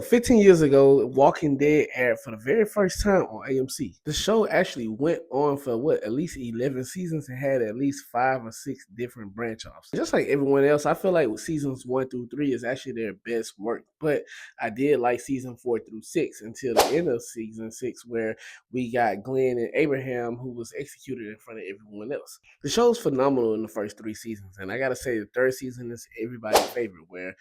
15 years ago, Walking Dead aired for the very first time on AMC. The show actually went on for at least 11 seasons and had at least 5 or 6 different branch offs. Just like everyone else, I feel like seasons 1 through 3 is actually their best work, but I did like season 4 through 6 until the end of season 6, where we got Glenn and Abraham, who was executed in front of everyone else. The show's phenomenal in the first 3 seasons, and I gotta say, the third season is everybody's favorite, where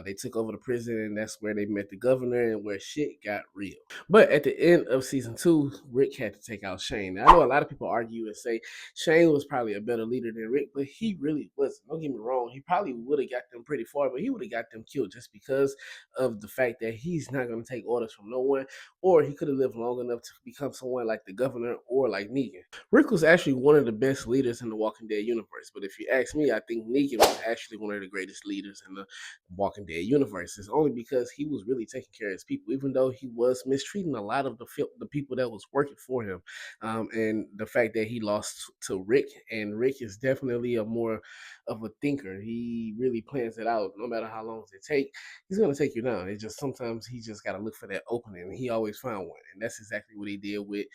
they took over the prison, and that's where they met the governor and where shit got real. But at the end of season 2, Rick had to take out Shane. Now, I know a lot of people argue and say Shane was probably a better leader than Rick, but he really wasn't. Don't get me wrong. He probably would have got them pretty far, but he would have got them killed just because of the fact that he's not going to take orders from no one, or he could have lived long enough to become someone like the governor or like Negan. Rick was actually one of the best leaders in the Walking Dead universe, but if you ask me, I think Negan was actually one of the greatest leaders in the Walking Dead universe. It's only because he was really taking care of his people, even though he was mistreating a lot of the people that was working for him. And the fact that he lost to Rick, and Rick is definitely a more of a thinker. He really plans it out. No matter how long it take, he's gonna take you down. It's just sometimes he just gotta look for that opening, and he always found one. And that's exactly what he did with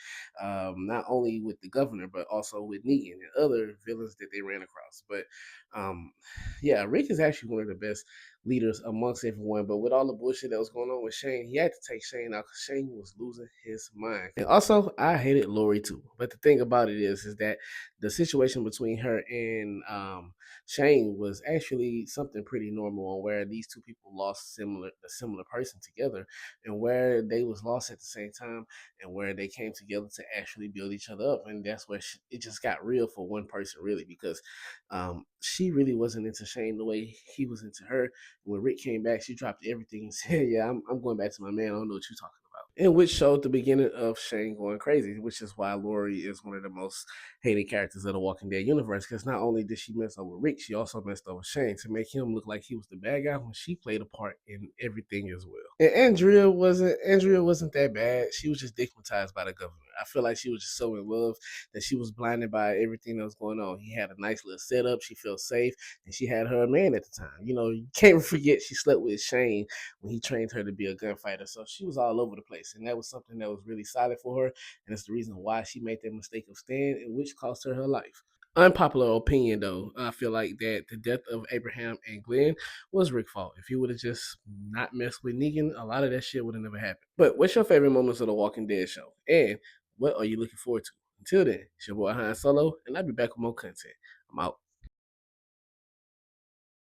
not only with the governor, but also with Negan and other villains that they ran across. But yeah, Rick is actually one of the best leaders amongst everyone. But with all the bullshit that was going on with Shane, he had to take Shane out because Shane was losing his mind. And also, I hated Lori too. But the thing about it is that the situation between her and Shane was actually something pretty normal, on where these two people lost a similar person together, and where they was lost at the same time, and where they came together to actually build each other up. And that's where it just got real for one person, really, because she really wasn't into Shane the way he was into her. When Rick came back, she dropped everything and said, "Yeah, I'm going back to my man. I don't know what you're talking about." And which showed the beginning of Shane going crazy, which is why Lori is one of the most hated characters of the Walking Dead universe. Because not only did she mess over Rick, she also messed over Shane to make him look like he was the bad guy when she played a part in everything as well. And Andrea wasn't that bad. She was just digmatized by the governor. I feel like she was just so in love that she was blinded by everything that was going on. He had a nice little setup. She felt safe, and she had her man at the time. You know, you can't forget she slept with Shane when he trained her to be a gunfighter. So she was all over the place, and that was something that was really solid for her, and it's the reason why she made that mistake of staying, and which cost her her life. Unpopular opinion, though, I feel like that the death of Abraham and Glenn was Rick's fault. If he would have just not messed with Negan, a lot of that shit would have never happened. But what's your favorite moments of the Walking Dead show, and what are you looking forward to? Until then, it's your boy Han Solo, and I'll be back with more content. I'm out.